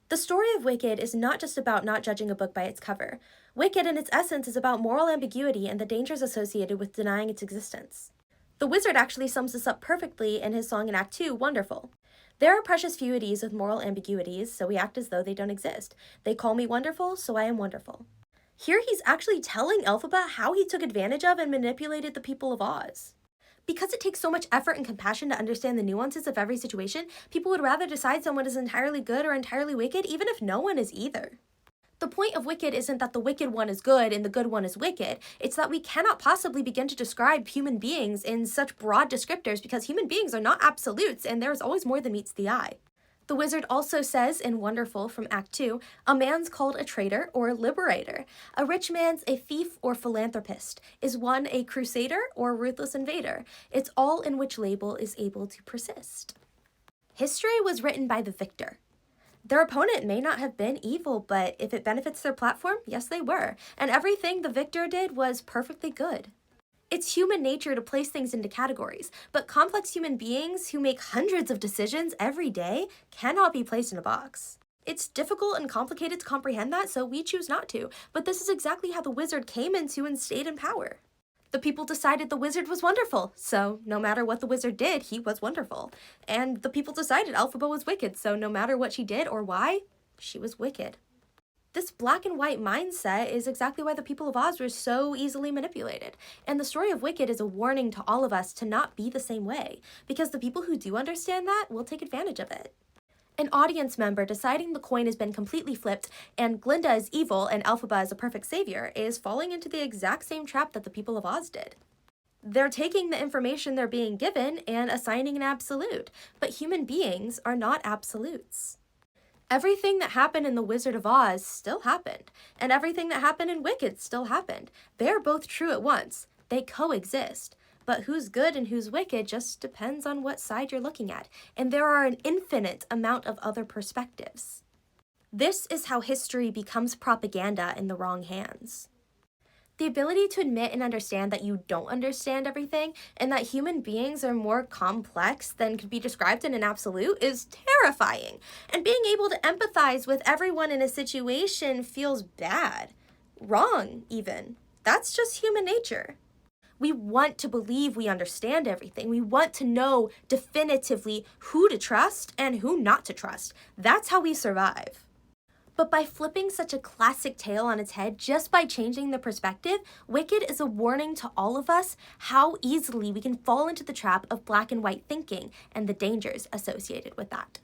The story of Wicked is not just about not judging a book by its cover. Wicked, in its essence, is about moral ambiguity and the dangers associated with denying its existence. The wizard actually sums this up perfectly in his song in Act 2, Wonderful. There are precious feudities with moral ambiguities, so we act as though they don't exist. They call me wonderful, so I am wonderful. Here he's actually telling Elphaba how he took advantage of and manipulated the people of Oz. Because it takes so much effort and compassion to understand the nuances of every situation, people would rather decide someone is entirely good or entirely wicked, even if no one is either. The point of Wicked isn't that the wicked one is good and the good one is wicked. It's that we cannot possibly begin to describe human beings in such broad descriptors because human beings are not absolutes and there is always more than meets the eye. The wizard also says in Wonderful from Act 2, a man's called a traitor or a liberator. A rich man's a thief or philanthropist. Is one a crusader or a ruthless invader? It's all in which label is able to persist. History was written by the victor. Their opponent may not have been evil, but if it benefits their platform, yes they were. And everything the victor did was perfectly good. It's human nature to place things into categories, but complex human beings who make hundreds of decisions every day cannot be placed in a box. It's difficult and complicated to comprehend that, so we choose not to, but this is exactly how the wizard came into and stayed in power. The people decided the wizard was wonderful, so no matter what the wizard did, he was wonderful. And the people decided Elphaba was wicked, so no matter what she did or why, she was wicked. This black and white mindset is exactly why the people of Oz were so easily manipulated. And the story of Wicked is a warning to all of us to not be the same way, because the people who do understand that will take advantage of it. An audience member deciding the coin has been completely flipped and Glinda is evil and Elphaba is a perfect savior is falling into the exact same trap that the people of Oz did. They're taking the information they're being given and assigning an absolute, but human beings are not absolutes. Everything that happened in The Wizard of Oz still happened, and everything that happened in Wicked still happened. They're both true at once. They coexist. But who's good and who's wicked just depends on what side you're looking at, and there are an infinite amount of other perspectives. This is how history becomes propaganda in the wrong hands. The ability to admit and understand that you don't understand everything and that human beings are more complex than could be described in an absolute is terrifying. And being able to empathize with everyone in a situation feels bad. Wrong, even. That's just human nature. We want to believe we understand everything. We want to know definitively who to trust and who not to trust. That's how we survive. But by flipping such a classic tale on its head, just by changing the perspective, Wicked is a warning to all of us how easily we can fall into the trap of black and white thinking and the dangers associated with that.